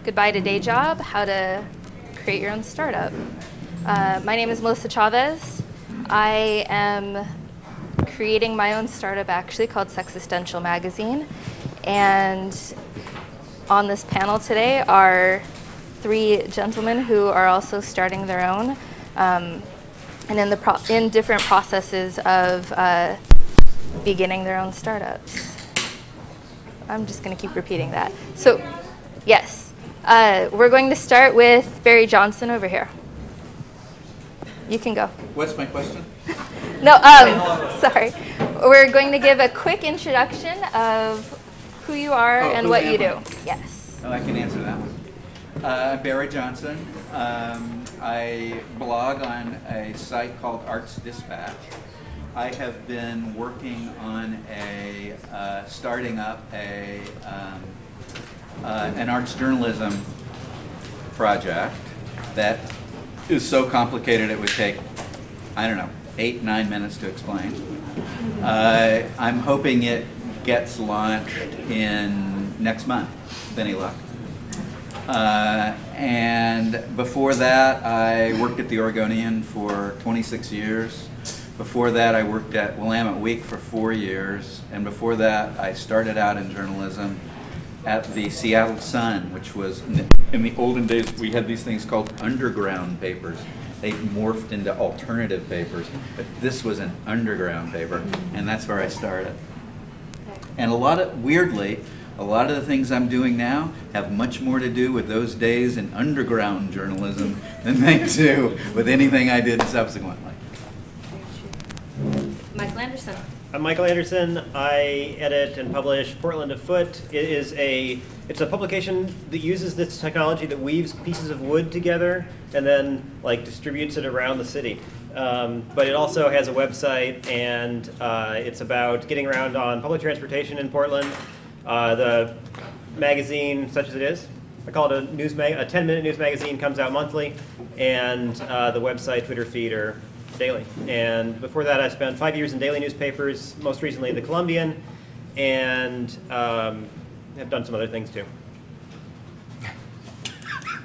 Goodbye to Day Job, how to create your own startup. My name is Melissa Chavez. I am creating my own startup actually called Sexistential Magazine. And on this panel today are three gentlemen who are also starting their own and in different processes of beginning their own startups. I'm just going to keep repeating that. So, yes. We're going to start with Barry Johnson over here. You can go. What's my question? No, sorry. We're going to give a quick introduction of who you are and what you do. Yes. Oh, I can answer that one. I'm Barry Johnson. I blog on a site called Arts Dispatch. I have been working on starting up an arts journalism project that is so complicated it would take, I don't know, 8-9 minutes to explain. I'm hoping it gets launched in next month, with any luck. And before that, I worked at the Oregonian for 26 years. Before that, I worked at Willamette Week for 4 years. And before that, I started out in journalism at the Seattle Sun, which was, in the olden days, we had these things called underground papers. They morphed into alternative papers, but this was an underground paper, and that's where I started. And weirdly, a lot of the things I'm doing now have much more to do with those days in underground journalism than they do with anything I did subsequently. Michael Anderson. I'm Michael Anderson. I edit and publish Portland Afoot. It's a publication that uses this technology that weaves pieces of wood together and then distributes it around the city. But it also has a website, and it's about getting around on public transportation in Portland. The magazine, such as it is, I call it a 10-minute news magazine, comes out monthly, and the website, Twitter feed are daily. And before that, I spent 5 years in daily newspapers, most recently the Columbian, and have done some other things too.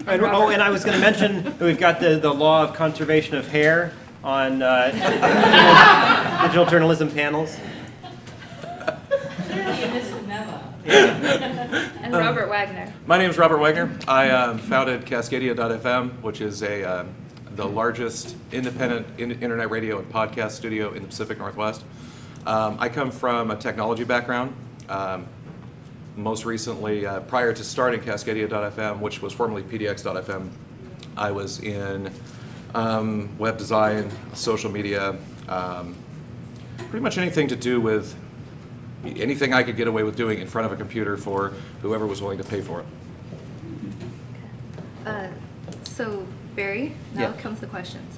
And I was going to mention that we've got the law of conservation of hair on digital journalism panels. And Robert Wagner. My name is Robert Wagner. I founded Cascadia.fm, which is the largest independent internet radio and podcast studio in the Pacific Northwest. I come from a technology background. Most recently, prior to starting Cascadia.fm, which was formerly PDX.fm, I was in web design, social media, pretty much anything to do with anything I could get away with doing in front of a computer for whoever was willing to pay for it. So, Barry, now comes the questions.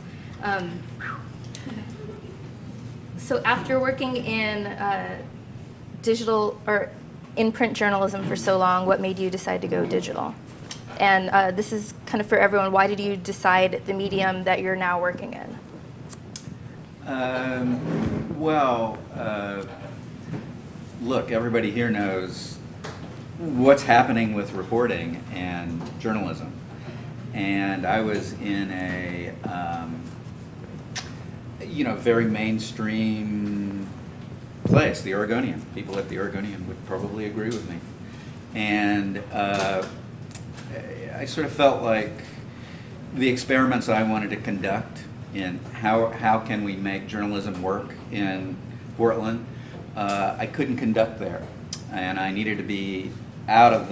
So after working in digital or in print journalism for so long, what made you decide to go digital? And this is kind of for everyone. Why did you decide the medium that you're now working in? Look, everybody here knows what's happening with reporting and journalism. And I was in a very mainstream place, the Oregonian. People at the Oregonian would probably agree with me. And I sort of felt like the experiments I wanted to conduct in how can we make journalism work in Portland, I couldn't conduct there. And I needed to be out of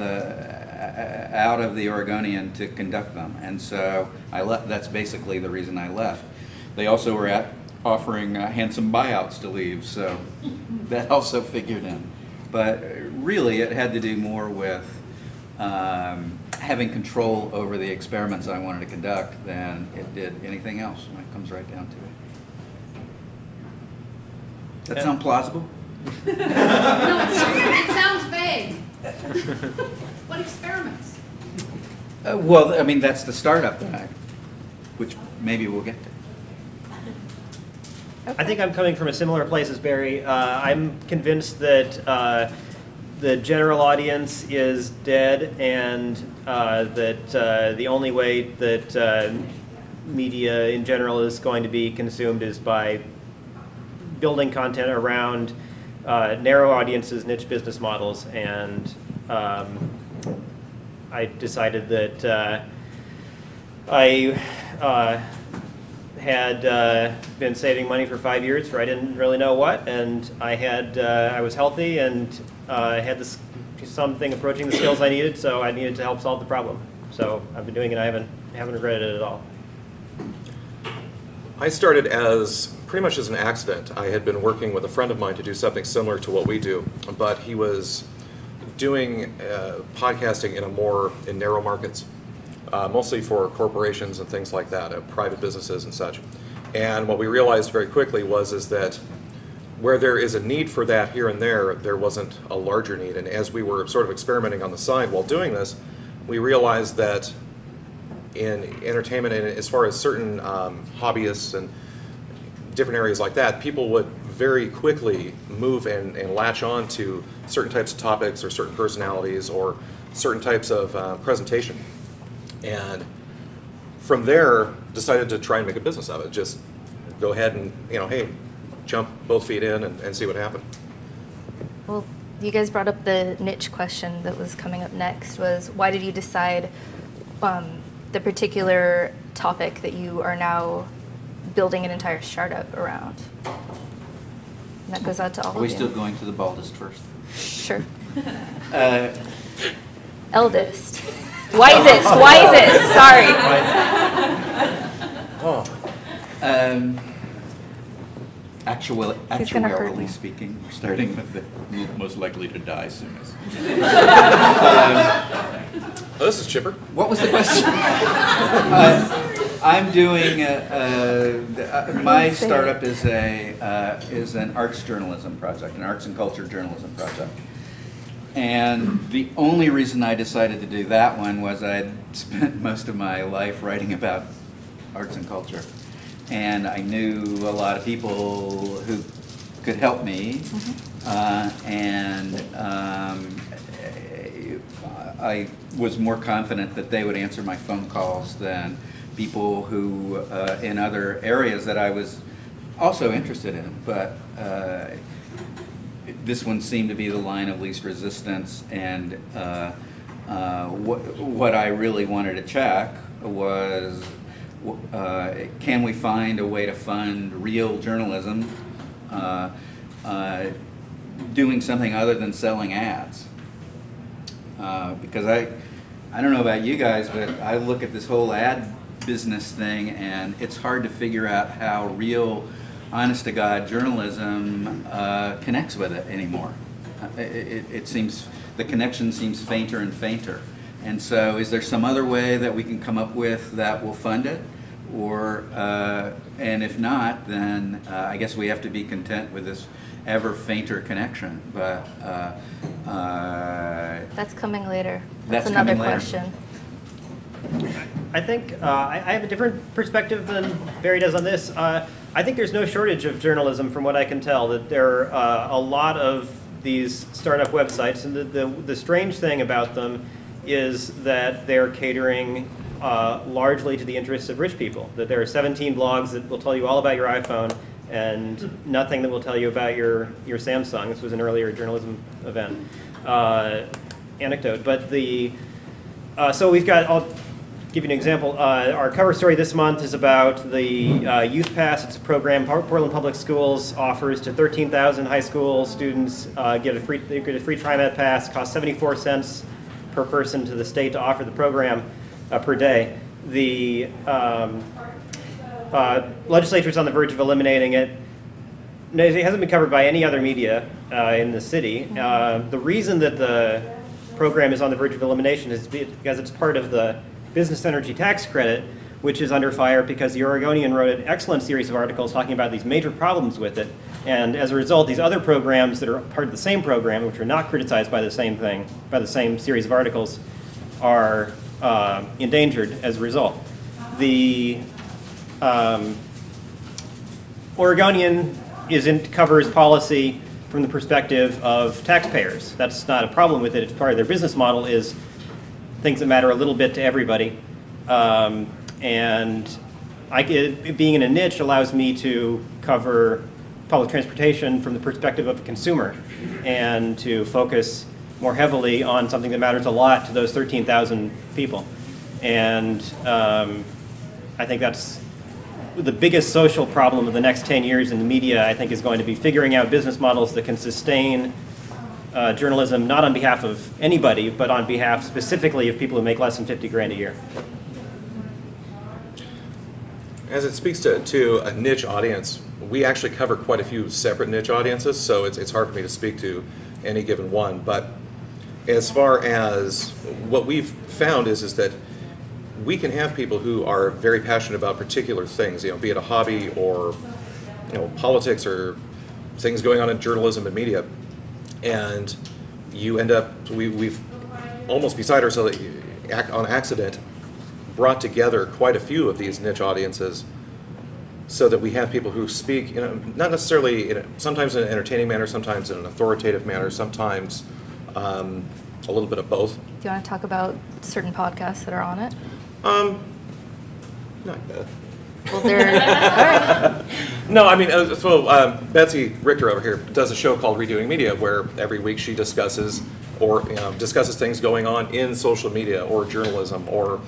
the Oregonian to conduct them, and so I left. That's basically the reason I left. They also were offering handsome buyouts to leave, so that also figured in. But really, it had to do more with having control over the experiments I wanted to conduct than it did anything else when it comes right down to it. Does that sound plausible? No, it sounds vague. What experiments? Well, I mean, that's the startup that which maybe we'll get to. I think I'm coming from a similar place as Barry. I'm convinced that the general audience is dead, and that the only way that media in general is going to be consumed is by building content around narrow audiences, niche business models, and I decided that I had been saving money for 5 years for I didn't really know what, and I was healthy and had something approaching the skills I needed, so I needed to help solve the problem. So I've been doing it. I haven't regretted it at all. I started as pretty much as an accident. I had been working with a friend of mine to do something similar to what we do, but he was doing podcasting in narrow markets, mostly for corporations and things like that, private businesses and such. And what we realized very quickly is that where there is a need for that here and there wasn't a larger need. And as we were sort of experimenting on the side while doing this, we realized that in entertainment and as far as certain hobbyists and different areas like that, people would very quickly move and latch on to certain types of topics or certain personalities or certain types of presentation. And from there, decided to try and make a business of it. Just go ahead and, hey, jump both feet in and see what happened. Well, you guys brought up the niche question that was coming up next, was why did you decide the particular topic that you are now building an entire startup around? And that goes out to all of you. Are we still going to the baldest first? Sure. Uh, Eldest. Wisest. Sorry. Actuarially speaking, we're starting with the most likely to die soonest. Oh, this is Chipper. What was the question? I'm doing my startup is an arts journalism project, an arts and culture journalism project. And the only reason I decided to do that one was I'd spent most of my life writing about arts and culture. And I knew a lot of people who could help me. I was more confident that they would answer my phone calls than people who, in other areas that I was also interested in. But this one seemed to be the line of least resistance, and what I really wanted to check was, can we find a way to fund real journalism doing something other than selling ads? Because I don't know about you guys, but I look at this whole ad business thing, and it's hard to figure out how real, honest-to-God journalism connects with it anymore. It seems, the connection seems fainter and fainter. And so is there some other way that we can come up with that will fund it? Or, and if not, then I guess we have to be content with this ever fainter connection. But that's coming later. That's another coming later. question. I think I have a different perspective than Barry does on this. I think there's no shortage of journalism, from what I can tell. That there are a lot of these startup websites, and the strange thing about them is that they're catering largely to the interests of rich people. That there are 17 blogs that will tell you all about your iPhone and nothing that will tell you about your Samsung. This was an earlier journalism event anecdote. But so we've got, I'll give you an example. Our cover story this month is about the Youth Pass. It's a program Portland Public Schools offers to 13,000 high school students. They get a free TriMet pass. Costs 74 cents per person to the state to offer the program per day. The legislature is on the verge of eliminating it. No, it hasn't been covered by any other media in the city. The reason that the program is on the verge of elimination is because it's part of the business energy tax credit, which is under fire because the Oregonian wrote an excellent series of articles talking about these major problems with it. And as a result, these other programs that are part of the same program, which are not criticized by the same thing, by the same series of articles, are endangered as a result. The Oregonian covers policy from the perspective of taxpayers. That's not a problem with it. It's part of their business model is things that matter a little bit to everybody. And being in a niche allows me to cover public transportation from the perspective of a consumer and to focus more heavily on something that matters a lot to those 13,000 people. And I think that's the biggest social problem of the next 10 years in the media, I think, is going to be figuring out business models that can sustain journalism, not on behalf of anybody, but on behalf specifically of people who make less than 50 grand a year. As it speaks to a niche audience, we actually cover quite a few separate niche audiences, so it's hard for me to speak to any given one. But as far as what we've found is that we can have people who are very passionate about particular things, be it a hobby or politics or things going on in journalism and media, and you end up, we've almost beside ourselves on accident brought together quite a few of these niche audiences so that we have people who speak, not necessarily, sometimes in an entertaining manner, sometimes in an authoritative manner, sometimes a little bit of both. Do you want to talk about certain podcasts that are on it? Not bad. Well, they're all right. No, I mean, Betsy Richter over here does a show called Redoing Media, where every week she discusses discusses things going on in social media or journalism, or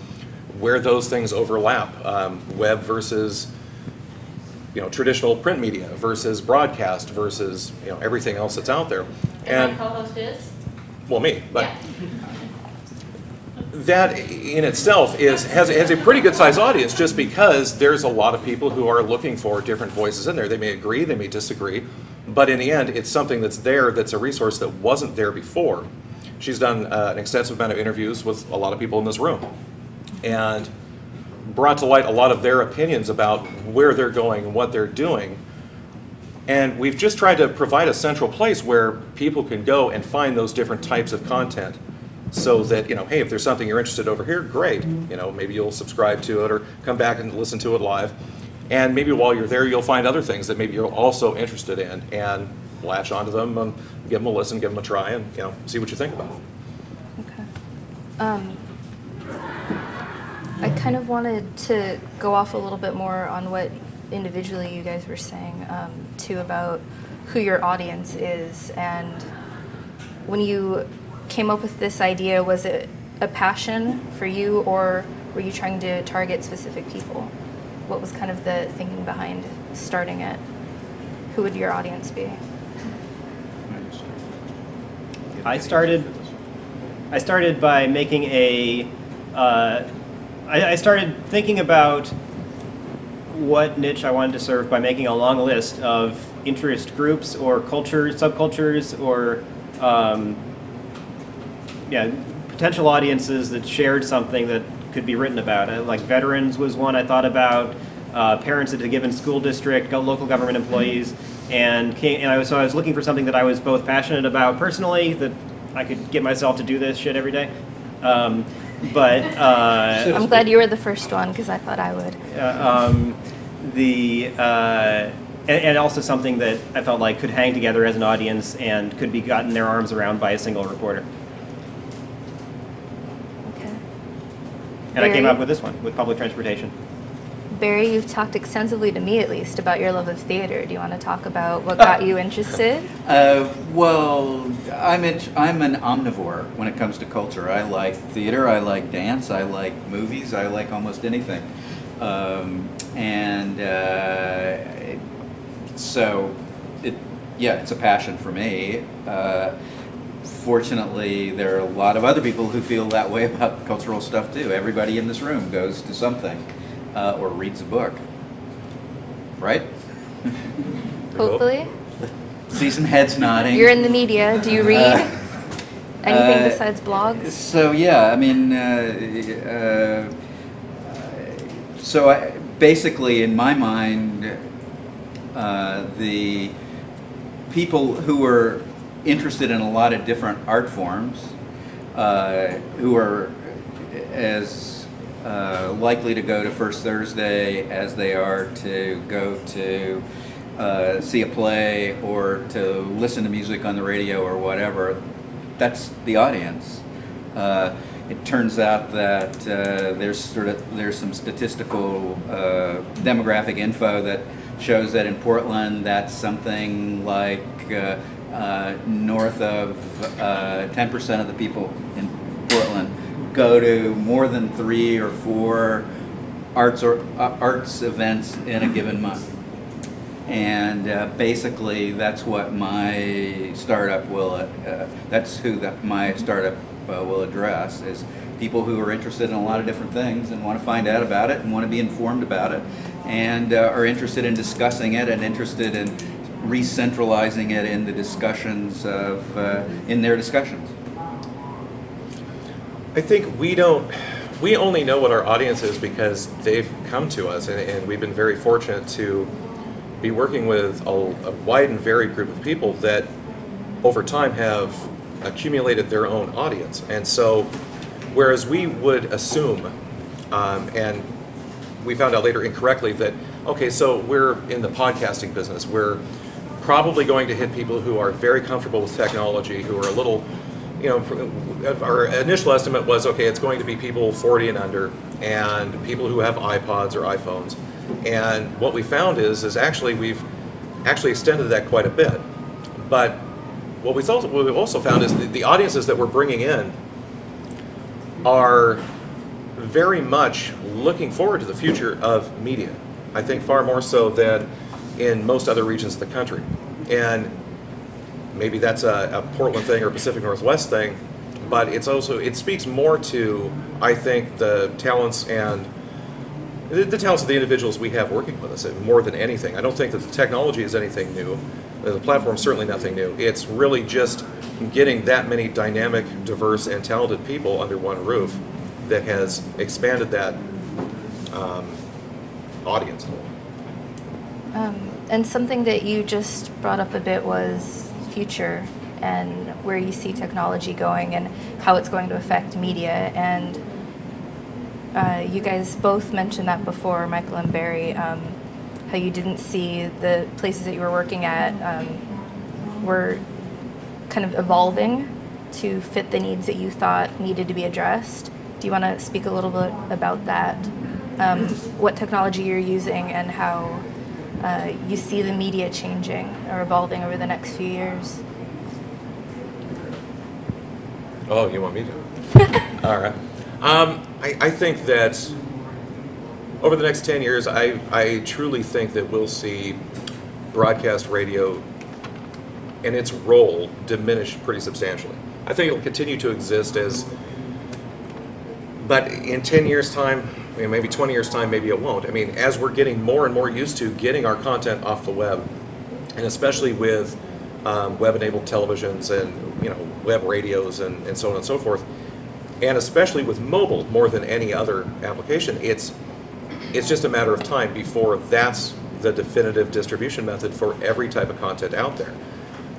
where those things overlap, web versus traditional print media versus broadcast versus everything else that's out there. And my co-host is? Well, me, but. Yeah. That in itself has a pretty good sized audience, just because there's a lot of people who are looking for different voices in there. They may agree, they may disagree, but in the end, it's something that's there, that's a resource that wasn't there before. She's done an extensive amount of interviews with a lot of people in this room and brought to light a lot of their opinions about where they're going and what they're doing. And we've just tried to provide a central place where people can go and find those different types of content. So that, hey, if there's something you're interested over here, great. Maybe you'll subscribe to it or come back and listen to it live. And maybe while you're there, you'll find other things that maybe you're also interested in and latch onto them and give them a listen, give them a try, and, see what you think about it. Okay. I kind of wanted to go off a little bit more on what individually you guys were saying, too, about who your audience is. And when you came up with this idea, was it a passion for you, or were you trying to target specific people? What was kind of the thinking behind starting it? Who would your audience be? I started by making I started thinking about what niche I wanted to serve by making a long list of interest groups or cultures, subcultures, or potential audiences that shared something that could be written about. Like veterans was one I thought about, parents at a given school district, local government employees, I was looking for something that I was both passionate about personally, that I could get myself to do this shit every day. I'm glad you were the first one, because I thought I would. And also something that I felt like could hang together as an audience and could be gotten their arms around by a single reporter. And I came up with this one, with public transportation. Barry, you've talked extensively, to me at least, about your love of theater. Do you want to talk about what got you interested? Well, I'm an omnivore when it comes to culture. I like theater, I like dance, I like movies, I like almost anything. It's a passion for me. Fortunately, there are a lot of other people who feel that way about cultural stuff too. Everybody in this room goes to something or reads a book, right? Hopefully. See some heads nodding. You're in the media. Do you read anything besides blogs? So yeah, I mean, basically in my mind, the people who were interested in a lot of different art forms, who are as likely to go to First Thursday as they are to go to see a play or to listen to music on the radio or whatever, that's the audience. It turns out that there's some statistical demographic info that shows that in Portland, that's something like north of 10% of the people in Portland go to more than 3 or 4 arts events in a given month. And basically, that's what my startup will. That's who my startup will address, is people who are interested in a lot of different things and want to find out about it and want to be informed about it, and are interested in discussing it and interested in re-centralizing it in the discussions in their discussions. I think we only know what our audience is because they've come to us, and we've been very fortunate to be working with a wide and varied group of people that over time have accumulated their own audience. And so, whereas we would assume, and we found out later incorrectly, that, okay, so we're in the podcasting business, we're probably going to hit people who are very comfortable with technology, who are a little, our initial estimate was, okay, it's going to be people 40 and under, and people who have iPods or iPhones. And what we found is actually we've actually extended that quite a bit. But what we've also found is the audiences that we're bringing in are very much looking forward to the future of media. I think far more so than in most other regions of the country. And maybe that's a Portland thing or a Pacific Northwest thing, but it speaks more to, I think, the talents and the talents of the individuals we have working with us more than anything. I don't think that the technology is anything new. The platform's certainly nothing new. It's really just getting that many dynamic, diverse, and talented people under one roof that has expanded that audience. And something that you just brought up a bit was future and where you see technology going and how it's going to affect media. And you guys both mentioned that before, Michael and Barry, how you didn't see the places that you were working at were kind of evolving to fit the needs that you thought needed to be addressed. Do you want to speak a little bit about that? What technology you're using and how you see the media changing or evolving over the next few years? Oh, you want me to? All right. I think that over the next 10 years, I truly think that we'll see broadcast radio and its role diminish pretty substantially. I think it'll continue to exist but in 10 years' time, maybe 20 years' time, maybe it won't. I mean, as we're getting more and more used to getting our content off the web, and especially with web-enabled televisions and web radios and so on and so forth, and especially with mobile more than any other application, it's just a matter of time before that's the definitive distribution method for every type of content out there.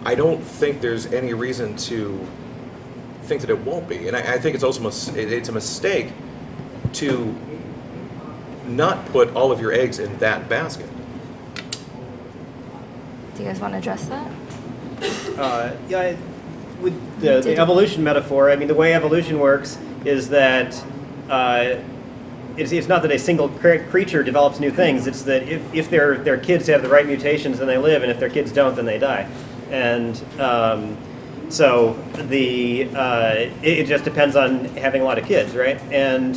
I don't think there's any reason to think that it won't be, and I think it's also it's a mistake to not put all of your eggs in that basket. Do you guys want to address that? Yeah, with the evolution metaphor, I mean, the way evolution works is that it's not that a single creature develops new things. It's that if their kids have the right mutations, then they live, and if their kids don't, then they die. And so it just depends on having a lot of kids, right? And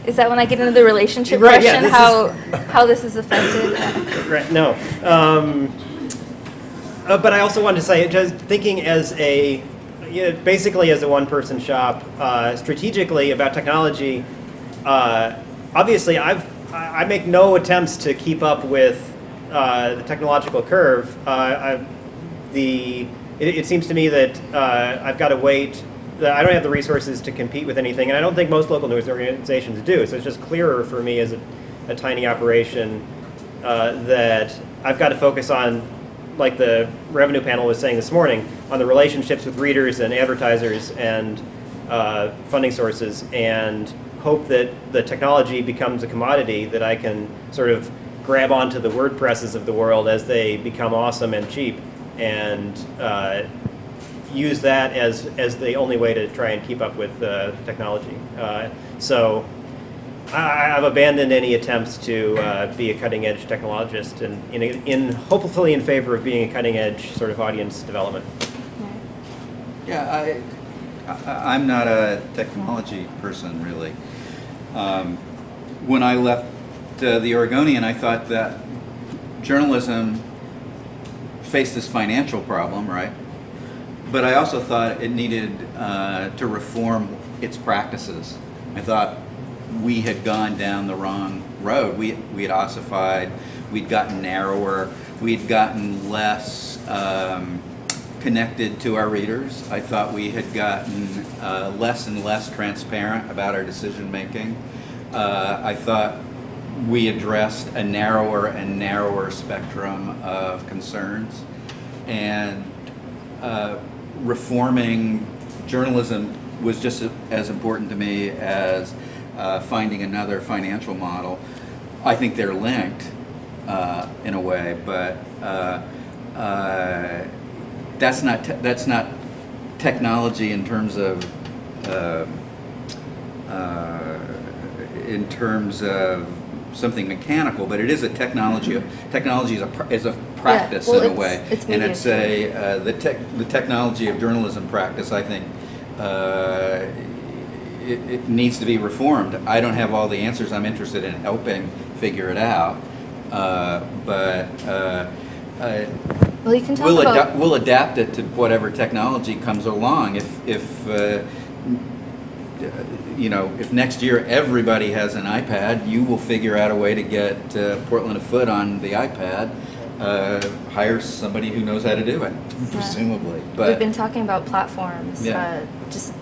Is that when I get into the relationship Right, question, yeah, how this is affected? Right, no. But I also wanted to say, just thinking as basically as a one-person shop, strategically about technology, obviously I make no attempts to keep up with the technological curve. It seems to me that I've got to wait. I don't have the resources to compete with anything, and I don't think most local news organizations do. So it's just clearer for me as a tiny operation that I've got to focus on, like the revenue panel was saying this morning, on the relationships with readers and advertisers and funding sources, and hope that the technology becomes a commodity that I can sort of grab onto the WordPresses of the world as they become awesome and cheap, and use that as the only way to try and keep up with technology. So I've abandoned any attempts to be a cutting-edge technologist, and hopefully in favor of being a cutting-edge sort of audience development. Yeah, I'm not a technology person, really. When I left the Oregonian, I thought that journalism faced this financial problem, right? But I also thought it needed to reform its practices. I thought we had gone down the wrong road. We had ossified, we'd gotten narrower, we'd gotten less connected to our readers. I thought we had gotten less and less transparent about our decision making. I thought we addressed a narrower and narrower spectrum of concerns. And reforming journalism was just as important to me as finding another financial model. I think they're linked in a way, but that's not technology in terms of something mechanical, but it is a technology. Technology is a practice, well, in a way, it's and it's the technology of journalism practice. I think it needs to be reformed. I don't have all the answers. I'm interested in helping figure it out, but well, you can talk we'll adapt it to whatever technology comes along. If next year everybody has an iPad, you will figure out a way to get Portland Afoot on the iPad. Hire somebody who knows how to do it, presumably. But we've been talking about platforms just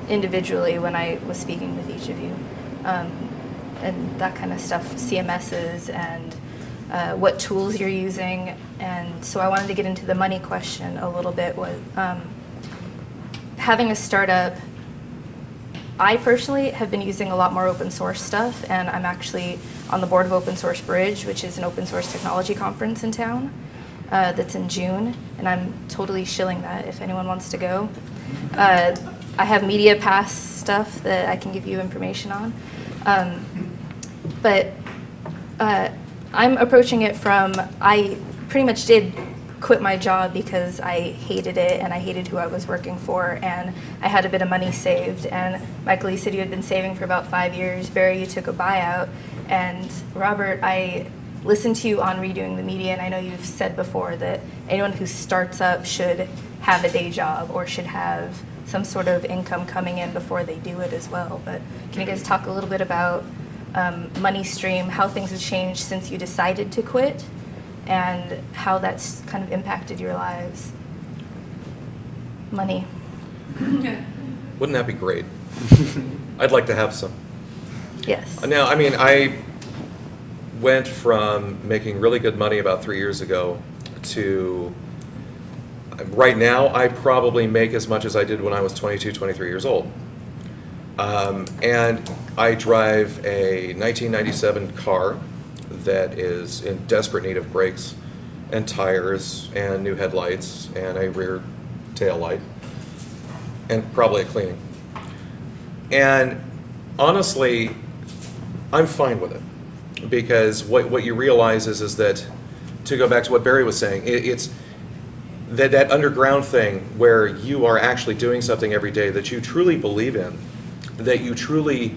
individually when I was speaking with each of you, and that kind of stuff, CMSs and what tools you're using. And so I wanted to get into the money question a little bit. With having a startup, I personally have been using a lot more open source stuff, and I'm actually on the board of Open Source Bridge, which is an open source technology conference in town that's in June, and I'm totally shilling that if anyone wants to go. I have Media Pass stuff that I can give you information on. But I'm approaching it from, I pretty much did quit my job because I hated it and I hated who I was working for, and I had a bit of money saved. And Michael, you said you had been saving for about 5 years. Barry, you took a buyout. And Robert, I listened to you on Redoing the Media, and I know you've said before that anyone who starts up should have a day job or should have some sort of income coming in before they do it as well. But can you guys talk a little bit about Money Stream, how things have changed since you decided to quit, and how that's kind of impacted your lives? Money. Wouldn't that be great? I'd like to have some. Yes. Now, I mean, I went from making really good money about 3 years ago to right now I probably make as much as I did when I was 22, 23 years old. And I drive a 1997 car that is in desperate need of brakes and tires and new headlights and a rear tail light and probably a cleaning. And honestly, I'm fine with it, because what you realize is that, to go back to what Barry was saying, it's that underground thing where you are actually doing something every day that you truly believe in, that you truly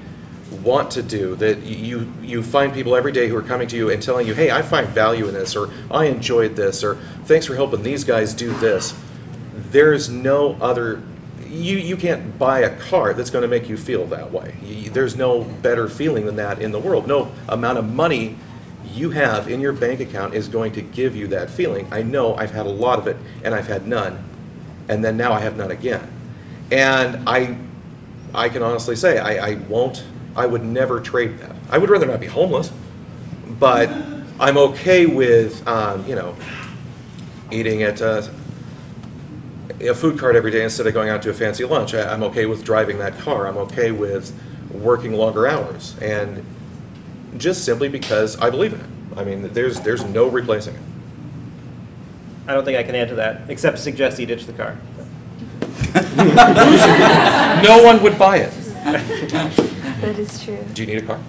want to do, that you find people every day who are coming to you and telling you, hey, I find value in this, or I enjoyed this, or thanks for helping these guys do this. There's no other, you can't buy a car that's going to make you feel that way. There's no better feeling than that in the world. No amount of money you have in your bank account is going to give you that feeling. I know I've had a lot of it, and I've had none, and then now I have none again. And I can honestly say I would never trade that. I would rather not be homeless, but I'm okay with eating at a food cart every day instead of going out to a fancy lunch. I'm okay with driving that car. I'm okay with working longer hours, and just simply because I believe in it. I mean, there's no replacing it. I don't think I can add to that, except suggest you ditch the car. No one would buy it. That is true. Do you need a car?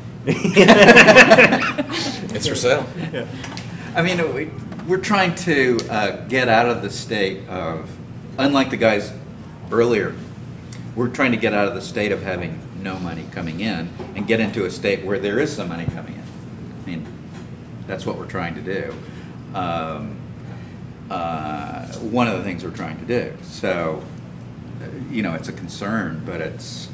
It's for sale. Yeah. I mean, we're trying to get out of the state of, unlike the guys earlier, we're trying to get out of the state of having no money coming in and get into a state where there is some money coming in. I mean, that's what we're trying to do. One of the things we're trying to do. So, you know, it's a concern, but it's,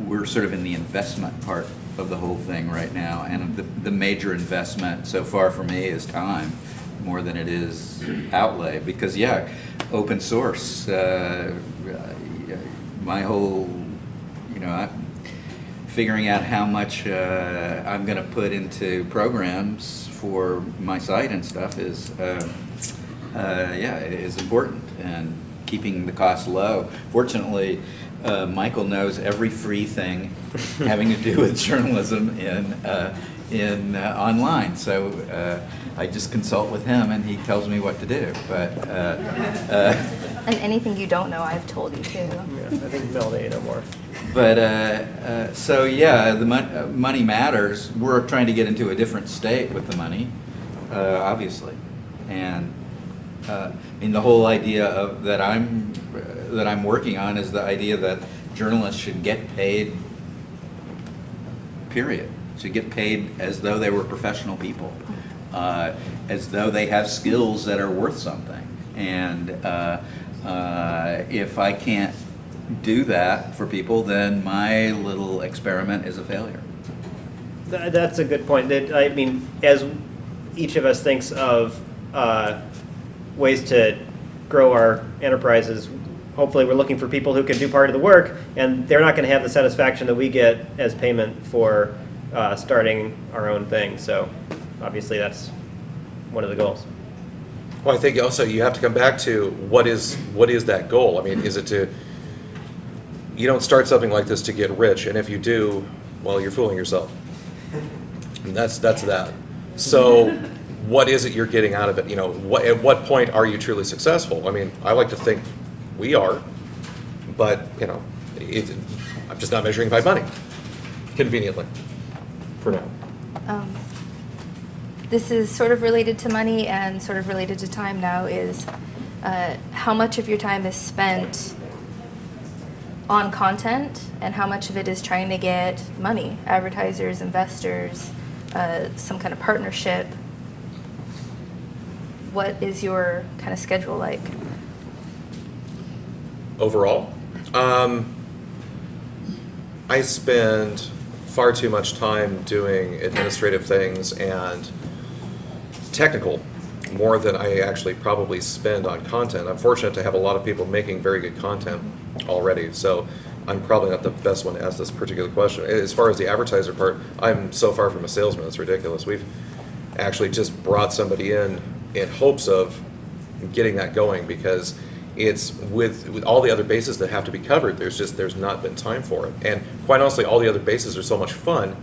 we're sort of in the investment part of the whole thing right now, and the major investment so far for me is time more than it is outlay, because yeah, open source, my whole, you know, figuring out how much I'm going to put into programs for my site and stuff is, yeah, it is important, and keeping the cost low. Fortunately, Michael knows every free thing having to do with journalism in online, so I just consult with him and he tells me what to do. But And anything you don't know, I've told you too. Yeah, I think Melanie know more. But so yeah, the money matters. We're trying to get into a different state with the money, obviously, and I mean the whole idea of that I'm working on is the idea that journalists should get paid. Period. Should get paid as though they were professional people, as though they have skills that are worth something. And if I can't do that for people, then my little experiment is a failure. That's a good point. I mean, as each of us thinks of ways to grow our enterprises, hopefully we're looking for people who can do part of the work, and they're not going to have the satisfaction that we get as payment for starting our own thing. So obviously that's one of the goals. Well, I think also you have to come back to what is that goal? I mean, is it to, you don't start something like this to get rich, and if you do, well, you're fooling yourself. And that's that. So what is it you're getting out of it? You know, at what point are you truly successful? I mean, I like to think we are, but, you know, I'm just not measuring by money, conveniently, for now. This is sort of related to money and sort of related to time now, is how much of your time is spent on content and how much of it is trying to get money, advertisers, investors, some kind of partnership. What is your kind of schedule like? Overall, I spend far too much time doing administrative things and technical, more than I actually probably spend on content. I'm fortunate to have a lot of people making very good content already, so I'm probably not the best one to ask this particular question. As far as the advertiser part, I'm so far from a salesman, it's ridiculous. We've actually just brought somebody in hopes of getting that going, because it's with all the other bases that have to be covered, there's not been time for it. And quite honestly, all the other bases are so much fun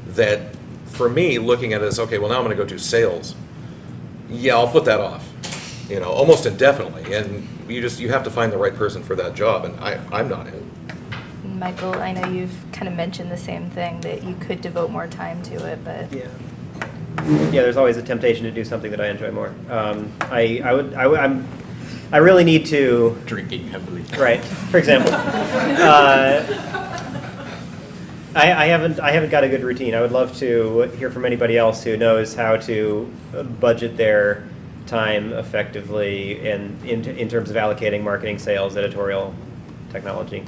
that for me, looking at it as, okay, well now I'm going to go do sales. Yeah, I'll put that off, you know, almost indefinitely. And you have to find the right person for that job, and I'm not it. Michael, I know you've kind of mentioned the same thing, that you could devote more time to it, but Yeah. Yeah, there's always a temptation to do something that I enjoy more. I really need to Drinking heavily. Right. For example, I haven't got a good routine. I would love to hear from anybody else who knows how to budget their time effectively in terms of allocating marketing, sales, editorial, technology.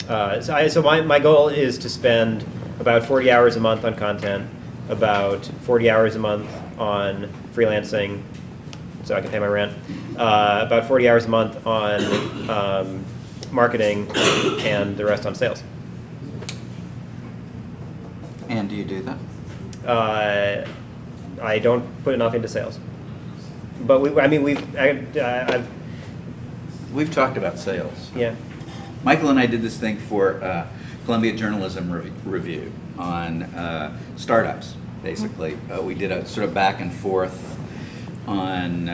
Yeah. So my goal is to spend about 40 hours a month on content, about 40 hours a month on freelancing, so I can pay my rent, about 40 hours a month on marketing, and the rest on sales. And do you do that? I don't put enough into sales, but we've talked about sales. Yeah. Michael and I did this thing for Columbia Journalism Review on startups, basically. We did a sort of back and forth on,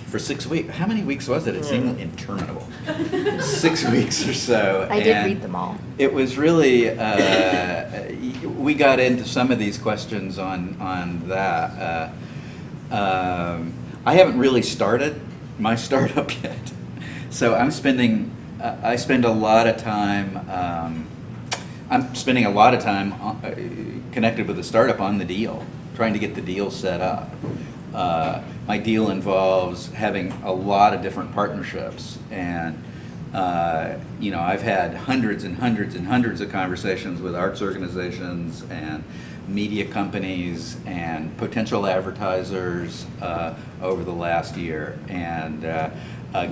for 6 weeks. How many weeks was it? It seemed interminable. 6 weeks or so. I did and read them all. It was really, we got into some of these questions on that. I haven't really started my startup yet. So I spend a lot of time, I'm spending a lot of time connected with the startup on the deal, trying to get the deal set up. My deal involves having a lot of different partnerships, and I've had hundreds and hundreds and hundreds of conversations with arts organizations and media companies and potential advertisers over the last year, and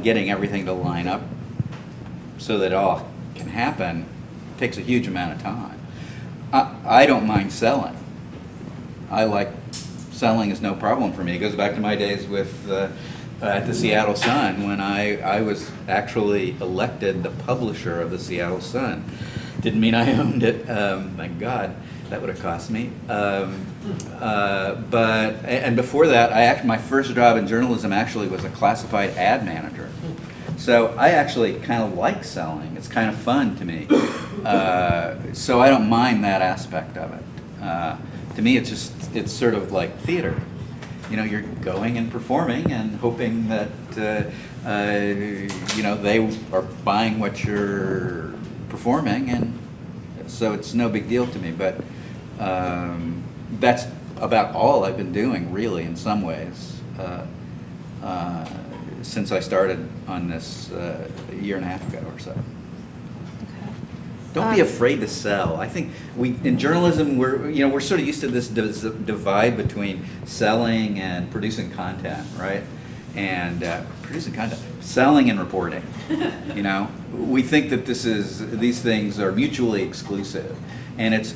getting everything to line up so that it all can happen takes a huge amount of time. I don't mind selling. Selling is no problem for me. It goes back to my days with at the Seattle Sun when I was actually elected the publisher of the Seattle Sun. Didn't mean I owned it. Thank God, that would have cost me. And before that, my first job in journalism actually was a classified ad manager. So I actually kind of like selling. It's kind of fun to me. So I don't mind that aspect of it. To me, it's sort of like theater. You're going and performing and hoping that they are buying what you're performing, and so it's no big deal to me. But that's about all I've been doing, really, in some ways, since I started on this a year and a half ago or so. Don't be afraid to sell. I think in journalism we're sort of used to this divide between selling and producing content, right? And producing content, selling and reporting. We think that these things are mutually exclusive, and it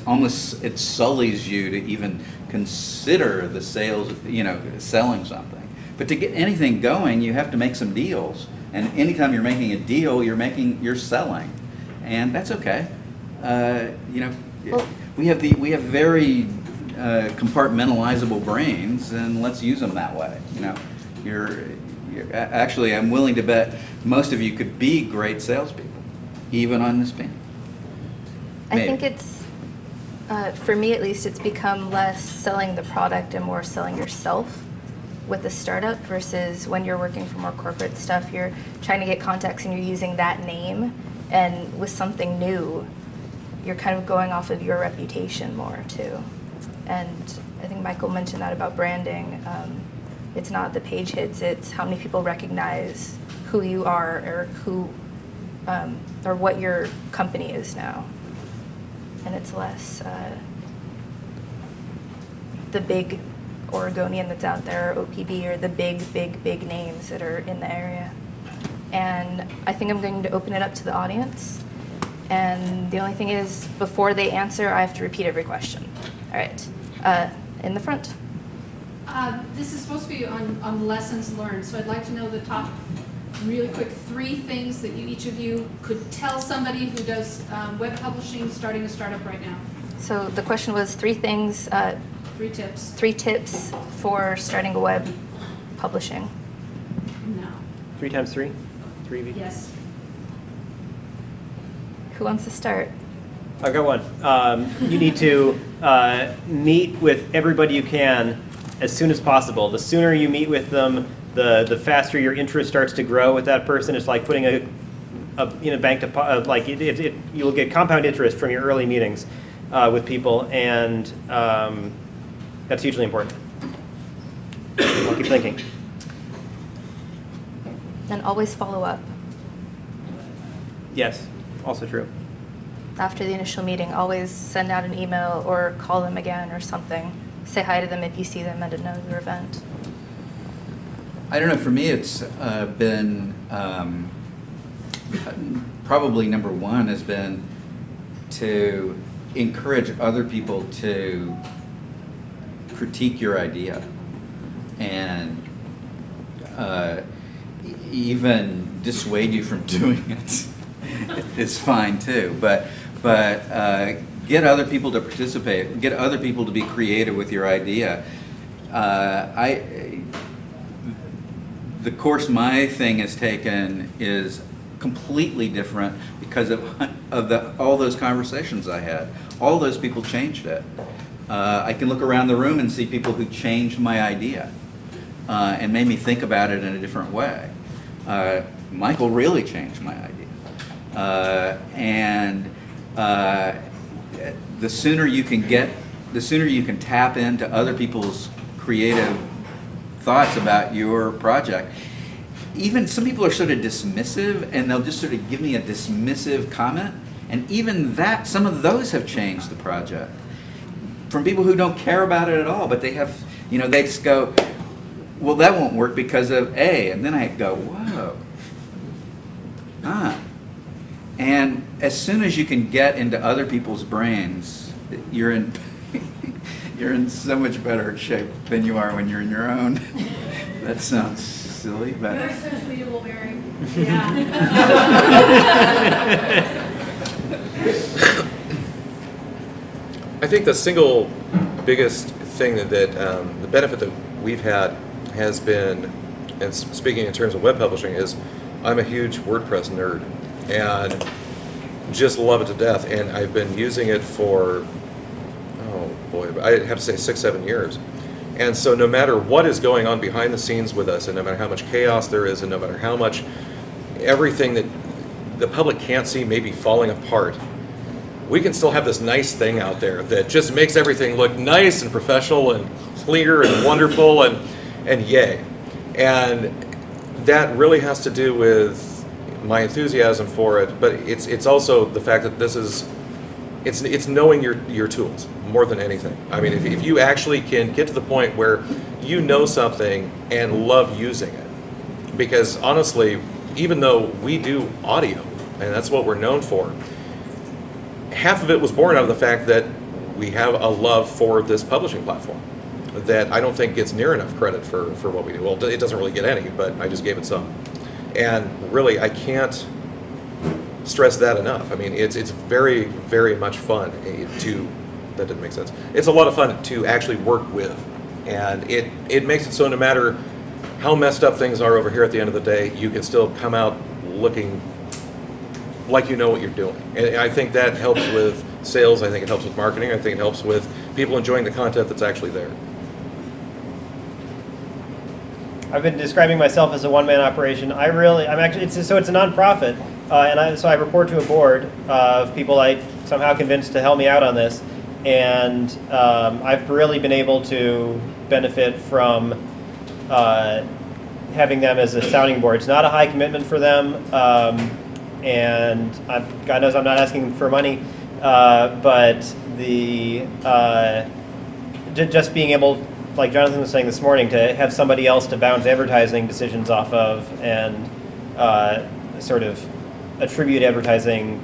sullies you to even consider the sales, selling something. But to get anything going, you have to make some deals, and anytime you're making a deal, you're selling. And that's okay. We have very compartmentalizable brains, and let's use them that way. Actually, I'm willing to bet most of you could be great salespeople, even on this beam. I think it's, for me at least, it's become less selling the product and more selling yourself with a startup versus when you're working for more corporate stuff, you're trying to get contacts and you're using that name. And with something new, you're kind of going off of your reputation more too. And I think Michael mentioned that about branding. It's not the page hits, it's how many people recognize who you are or or what your company is now. And it's less the big Oregonian that's out there, or OPB, or the big names that are in the area. And I think I'm going to open it up to the audience. And the only thing is, before they answer, I have to repeat every question. All right, in the front. This is supposed to be on lessons learned, so I'd like to know the top, really quick, 3 things that each of you could tell somebody who does web publishing, starting a startup right now. So the question was 3 things. 3 tips. 3 tips for starting a web publishing. No. 3 times 3? 3 Yes. Who wants to start? I've got one. You need to meet with everybody you can as soon as possible. The sooner you meet with them, the faster your interest starts to grow with that person. It's like putting in a bank deposit. You will get compound interest from your early meetings with people, and that's hugely important. I'll keep thinking. And always follow up. Yes, also true. After the initial meeting, always send out an email or call them again or something. Say hi to them if you see them at another event. I don't know, for me it's been, probably number one has been to encourage other people to critique your idea. And even dissuade you from doing it, it's fine too. But get other people to participate. Get other people to be creative with your idea. The course my thing has taken is completely different because of all those conversations I had. All those people changed it. I can look around the room and see people who changed my idea and made me think about it in a different way. Michael really changed my idea. The sooner you can tap into other people's creative thoughts about your project. Even some people are sort of dismissive, and they'll just sort of give me a dismissive comment, and even that, some of those have changed the project. From people who don't care about it at all, but they have, they just go, well, that won't work because of A, and then I go, whoa, and as soon as you can get into other people's brains, you're in you're in so much better shape than you are when you're in your own. That sounds silly, but Very socially overbearing. Yeah. I think the single biggest thing that the benefit that we've had has been, and speaking in terms of web publishing, is I'm a huge WordPress nerd and just love it to death. And I've been using it for, oh boy, I have to say 6-7 years. And so no matter what is going on behind the scenes with us, and no matter how much chaos there is, and no matter how much everything that the public can't see may be falling apart, we can still have this nice thing out there that just makes everything look nice and professional and clear and wonderful and yay. And that really has to do with my enthusiasm for it, but it's also the fact that this is, it's knowing your tools more than anything. I mean, if you actually can get to the point where you know something and love using it, because honestly, even though we do audio, and that's what we're known for, half of it was born out of the fact that we have a love for this publishing platform that I don't think gets near enough credit for what we do. Well, it doesn't really get any, but I just gave it some. And really, I can't stress that enough. I mean, it's very, very much fun that didn't make sense. It's a lot of fun to actually work with. And it makes it so no matter how messed up things are over here at the end of the day, you can still come out looking like you know what you're doing. And I think that helps with sales, I think it helps with marketing, I think it helps with people enjoying the content that's actually there. I've been describing myself as a one-man operation. It's a nonprofit, so I report to a board of people I somehow convinced to help me out on this, and I've really been able to benefit from having them as a sounding board. It's not a high commitment for them, and God knows I'm not asking for money, but just being able, like Jonathan was saying this morning, to have somebody else to bounce advertising decisions off of and sort of attribute advertising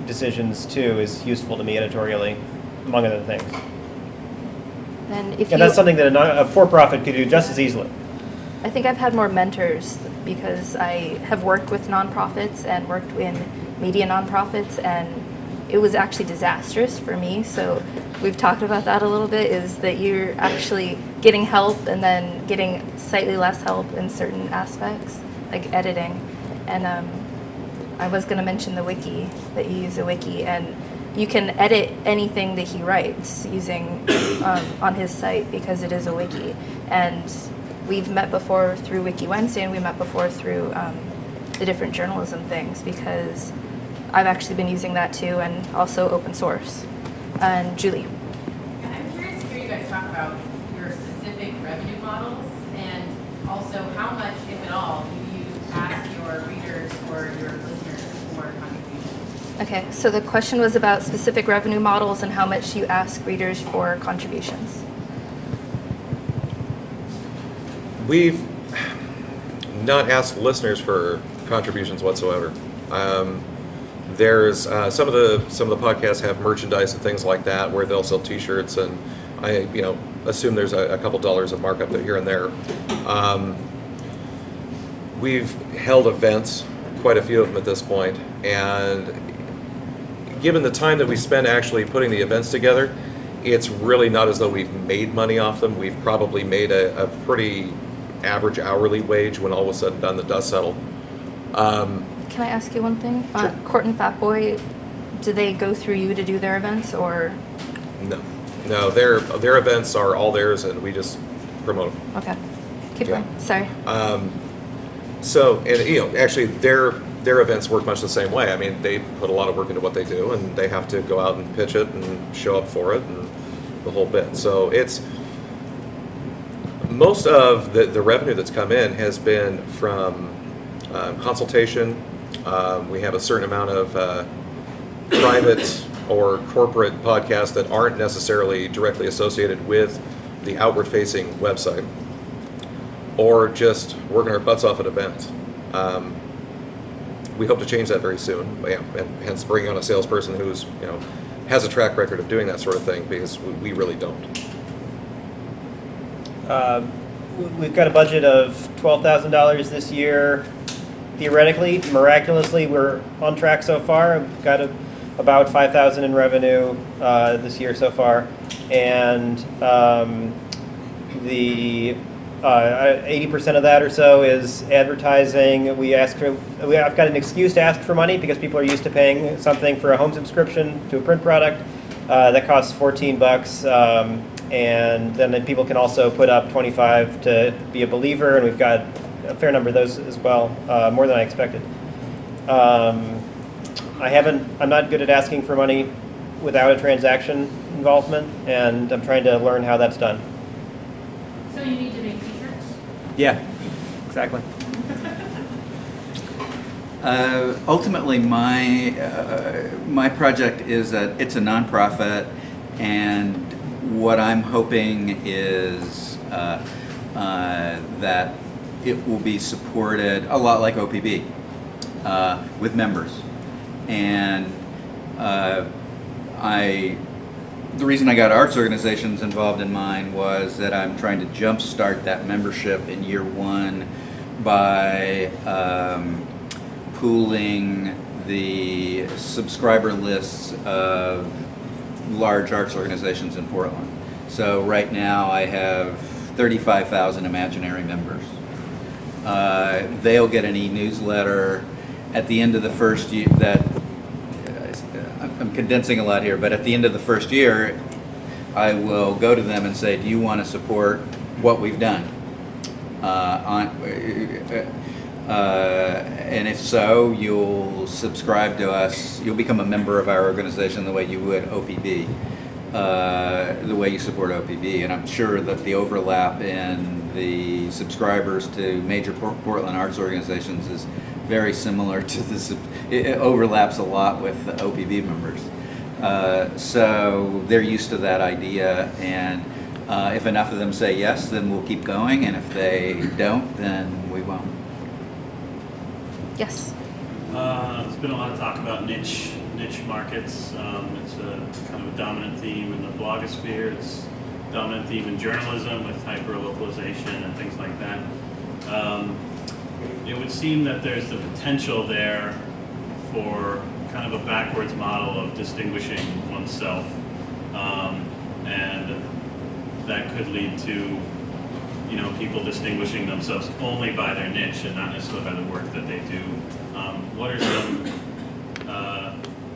decisions to is useful to me editorially, among other things. And that's something that a for-profit could do just as easily. I think I've had more mentors because I have worked with nonprofits and worked in media nonprofits, and it was actually disastrous for me. So we've talked about that a little bit, is that you're actually getting help and then getting slightly less help in certain aspects, like editing. And I was going to mention the wiki, that you use a wiki, and you can edit anything that he writes using on his site because it is a wiki. And we've met before through Wiki Wednesday, and we met before through the different journalism things, because I've actually been using that too, and also open source. And Julie. Yeah, I'm curious to hear you guys talk about your specific revenue models, and also how much, if at all, you ask your readers or your listeners for contributions. Okay, so the question was about specific revenue models and how much you ask readers for contributions. We've not asked listeners for contributions whatsoever. There's some of the podcasts have merchandise and things like that where they'll sell T-shirts, and I assume there's a couple dollars of markup here and there. we've held events, quite a few of them at this point, and given the time that we spend actually putting the events together, it's really not as though we've made money off them. We've probably made a pretty average hourly wage when all was said and done, the dust settled. Can I ask you one thing? Sure. Court and Fat Boy, do they go through you to do their events, or? No, their events are all theirs, and we just promote them. Okay, keep Yeah. going. Sorry. So, and actually, their events work much the same way. I mean, they put a lot of work into what they do, and they have to go out and pitch it and show up for it and the whole bit. So it's most of the revenue that's come in has been from consultation. We have a certain amount of private or corporate podcasts that aren't necessarily directly associated with the outward-facing website, or just working our butts off at events. We hope to change that very soon, and hence bringing on a salesperson who's has a track record of doing that sort of thing, because we really don't. We've got a budget of $12,000 this year. Theoretically, miraculously, we're on track so far. We've got about $5,000 in revenue this year so far, and the 80% of that or so is advertising. I've got an excuse to ask for money because people are used to paying something for a home subscription to a print product that costs $14, and then people can also put up $25 to be a believer, and we've got a fair number of those as well, more than I expected. I'm not good at asking for money without a transaction involvement, and I'm trying to learn how that's done. So you need to make t-shirts? Yeah, exactly. Ultimately, my project is it's a nonprofit, and what I'm hoping is that it will be supported a lot like OPB with members. And the reason I got arts organizations involved in mine was that I'm trying to jumpstart that membership in year one by pooling the subscriber lists of large arts organizations in Portland. So right now I have 35,000 imaginary members. They'll get an e-newsletter at the end of the first year. I'm condensing a lot here, but at the end of the first year, I will go to them and say, do you want to support what we've done? And if so, you'll subscribe to us. You'll become a member of our organization the way you would OPB, the way you support OPB. And I'm sure that the overlap in the subscribers to major Portland arts organizations is very similar to this. It overlaps a lot with the OPB members. So they're used to that idea, and if enough of them say yes, then we'll keep going, and if they don't, then we won't. Yes. There's been a lot of talk about niche markets. It's a kind of a dominant theme in the blogosphere. It's a dominant theme in journalism with hyper-localization and things like that. It would seem that there's the potential there for kind of a backwards model of distinguishing oneself, and that could lead to people distinguishing themselves only by their niche and not necessarily by the work that they do. What are some?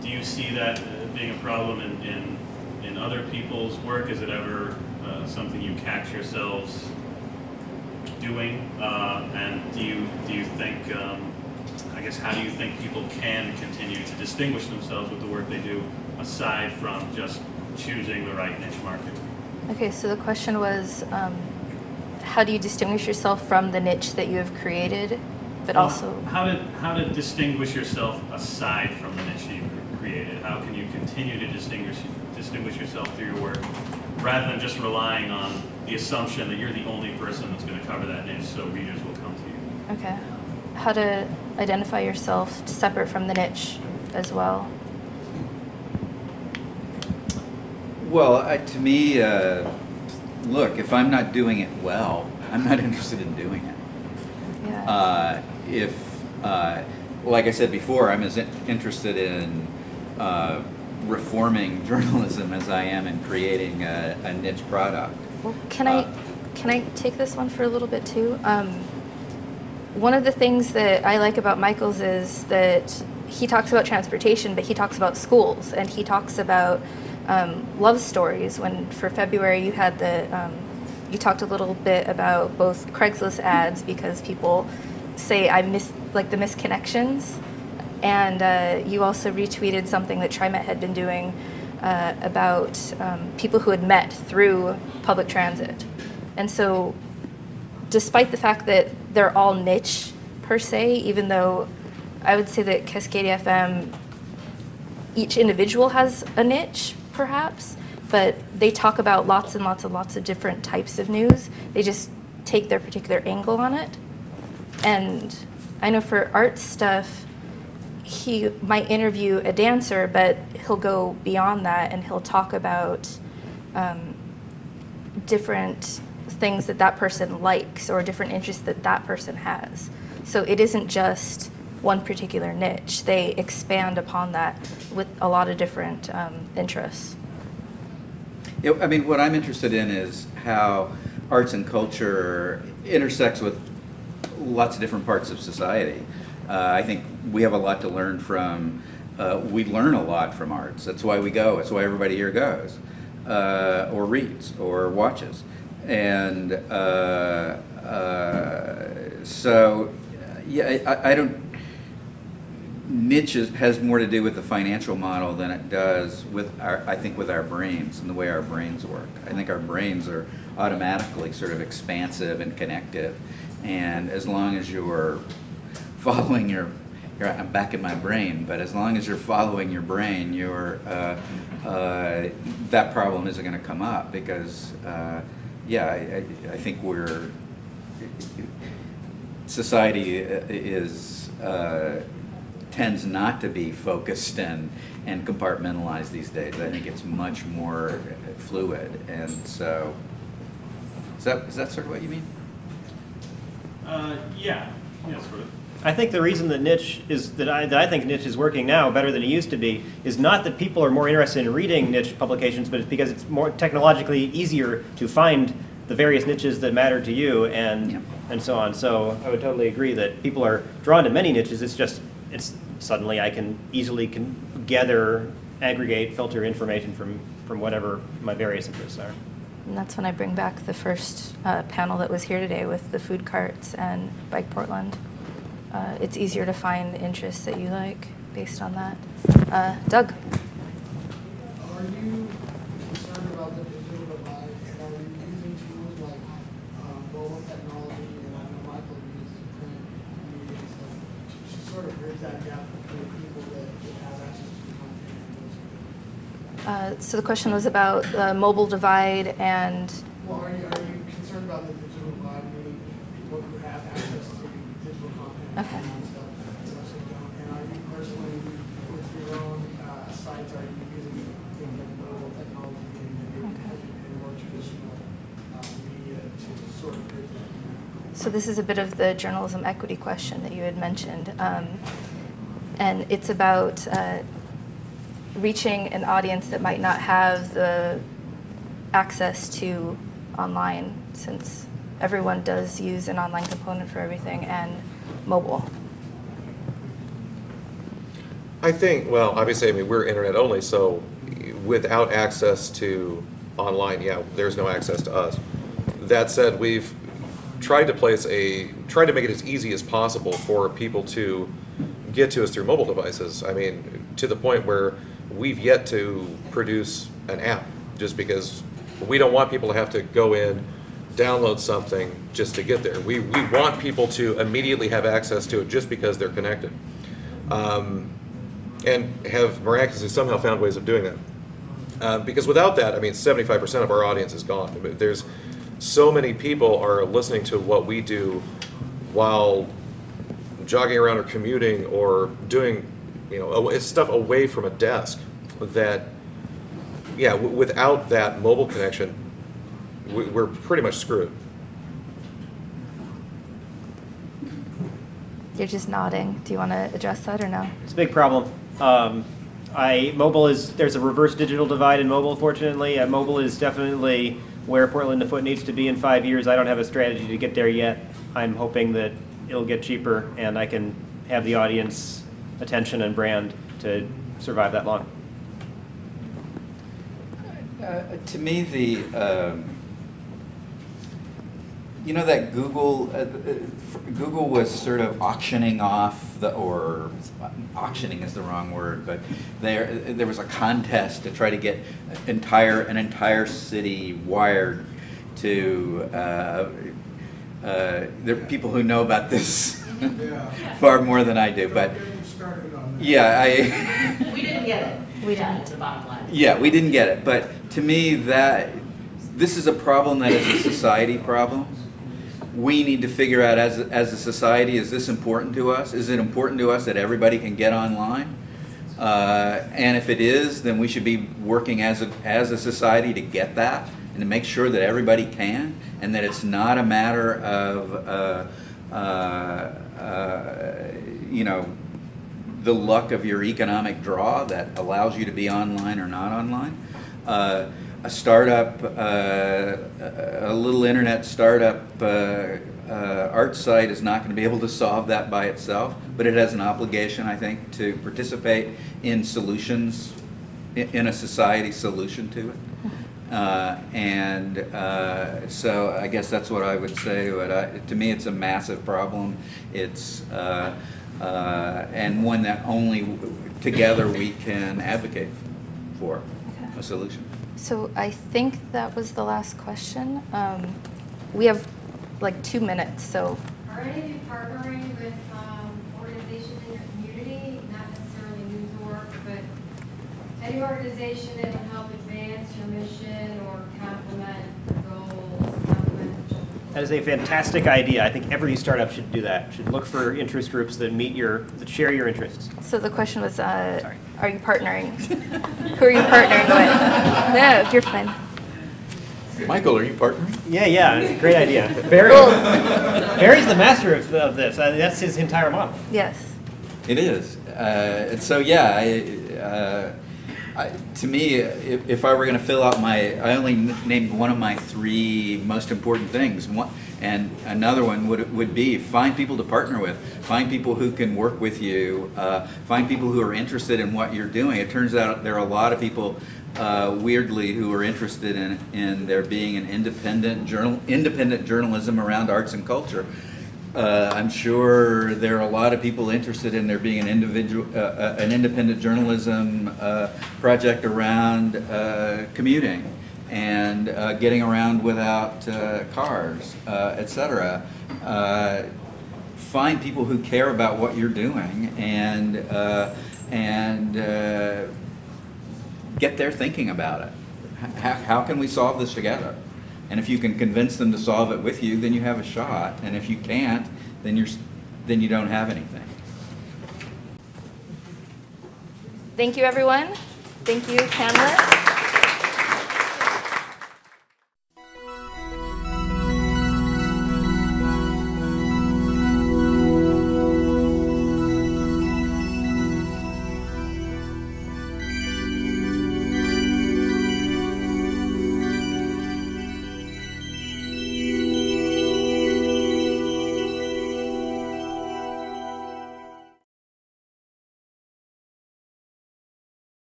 Do you see that being a problem in other people's work? Is it ever something you catch yourselves doing? And do you think? I guess, how do you think people can continue to distinguish themselves with the work they do, aside from just choosing the right niche market? Okay, so the question was, how do you distinguish yourself from the niche that you have created, but also how to distinguish yourself aside from the niche that you've created? How can you continue to distinguish yourself through your work, rather than just relying on the assumption that you're the only person that's going to cover that niche, so readers will come to you? Okay. How to identify yourself separate from the niche as well? Well, to me, look, if I'm not doing it well, I'm not interested in doing it. Yeah. Like I said before, I'm as interested in reforming journalism as I am in creating a niche product. Well, can I take this one for a little bit too? One of the things that I like about Michael's is that he talks about transportation, but he talks about schools, and he talks about love stories. When for February you had you talked a little bit about both Craigslist ads because people say I miss like the misconnections, and you also retweeted something that TriMet had been doing about people who had met through public transit. And so despite the fact that they're all niche per se, even though I would say that Cascadia FM, each individual has a niche perhaps, but they talk about lots and lots and lots of different types of news. They just take their particular angle on it. And I know for art stuff, he might interview a dancer, but he'll go beyond that and he'll talk about different things that that person likes or different interests that that person has. So it isn't just one particular niche. They expand upon that with a lot of different interests. Yeah, I mean, what I'm interested in is how arts and culture intersects with lots of different parts of society. I think we have a lot to learn from, we learn a lot from arts. That's why we go. That's why everybody here goes, or reads, or watches. And so, yeah, I don't, niche has more to do with the financial model than it does with I think with our brains and the way our brains work. I think our brains are automatically sort of expansive and connective. And as long as you're following I'm back in my brain, but as long as you're following your brain, that problem isn't going to come up because, I think society tends not to be focused and compartmentalized these days. I think it's much more fluid, and so is that sort of what you mean? Yeah, sort of. I think the reason that niche is that I think niche is working now better than it used to be is not that people are more interested in reading niche publications, but it's because it's more technologically easier to find the various niches that matter to you and so on. So I would totally agree that people are drawn to many niches. It's suddenly I can easily gather, aggregate, filter information from whatever my various interests are. And that's when I bring back the first panel that was here today with the food carts and Bike Portland. It's easier to find interests that you like based on that. Doug? Are you concerned about the digital divide, and are you using tools like mobile technology, and I know Michael uses print media and stuff, to sort of bridge that gap between people that have access to content? So the question was about mobile divide and... Well, are you concerned about the digital divide, meaning people who have access to digital content Okay. and stuff, and those who don't? And are you personally, with your own sites, are you using things like mobile technology and more traditional media to sort of bridge that? So this is a bit of the journalism equity question that you had mentioned. And it's about reaching an audience that might not have the access to online, since everyone does use an online component for everything, and mobile. I think, well, obviously, I mean, we're internet only, so without access to online, there's no access to us. That said, we've tried to make it as easy as possible for people to get to us through mobile devices. I mean, to the point where we've yet to produce an app, just because we don't want people to have to go in, download something just to get there. We want people to immediately have access to it just because they're connected. And have miraculously somehow found ways of doing that. Because without that, I mean, 75% of our audience is gone. I mean, there's so many people are listening to what we do while jogging around or commuting or doing, stuff away from a desk that, without that mobile connection, we're pretty much screwed. You're just nodding. Do you want to address that or no? It's a big problem. There's a reverse digital divide in mobile, fortunately. Mobile is definitely where Portland Afoot needs to be in 5 years. I don't have a strategy to get there yet. I'm hoping that it'll get cheaper and I can have the audience attention and brand to survive that long. To me, you know that Google was sort of auctioning off or auctioning is the wrong word, but there was a contest to try to get an entire city wired to. There are people who know about this far more than I do, but yeah, We didn't get it. We didn't. That's the bottom line. yeah, we didn't get it. But to me, this is a problem that is a society problem. We need to figure out as a society, is this important to us? Is it important to us that everybody can get online? And if it is, then we should be working as a society to get that and to make sure that everybody can, and that it's not a matter of you know, the luck of your economic draw that allows you to be online or not online. A startup, a little internet startup art site is not going to be able to solve that by itself, but it has an obligation, I think, to participate in solutions, in a society solution to it. So I guess that's what I would say. But to me, it's a massive problem. It's and one that only together we can advocate for a solution. So I think that was the last question. We have like 2 minutes, so. Are any of you partnering with organizations in your community, not necessarily news org, but any organization that will help advance your mission or complement your goals, complement That is a fantastic idea. I think every startup should do that. Should look for interest groups that that share your interests. So the question was, are you partnering? Who are you partnering with? No, you're fine. Michael, are you partnering? Yeah, it's a great idea. Barry's the master of this. That's his entire model. Yes. It is. And so, yeah, to me, if I were going to fill out I only named one of my 3 most important things. And another one would be find people to partner with, find people who can work with you, find people who are interested in what you're doing. It turns out there are a lot of people, weirdly, who are interested in there being an independent journalism around arts and culture. I'm sure there are a lot of people interested in there being an independent journalism project around commuting and getting around without cars, etc. Find people who care about what you're doing and get their thinking about it. How can we solve this together? And if you can convince them to solve it with you, then you have a shot. And if you can't, then you don't have anything. Thank you, everyone. Thank you, panelists.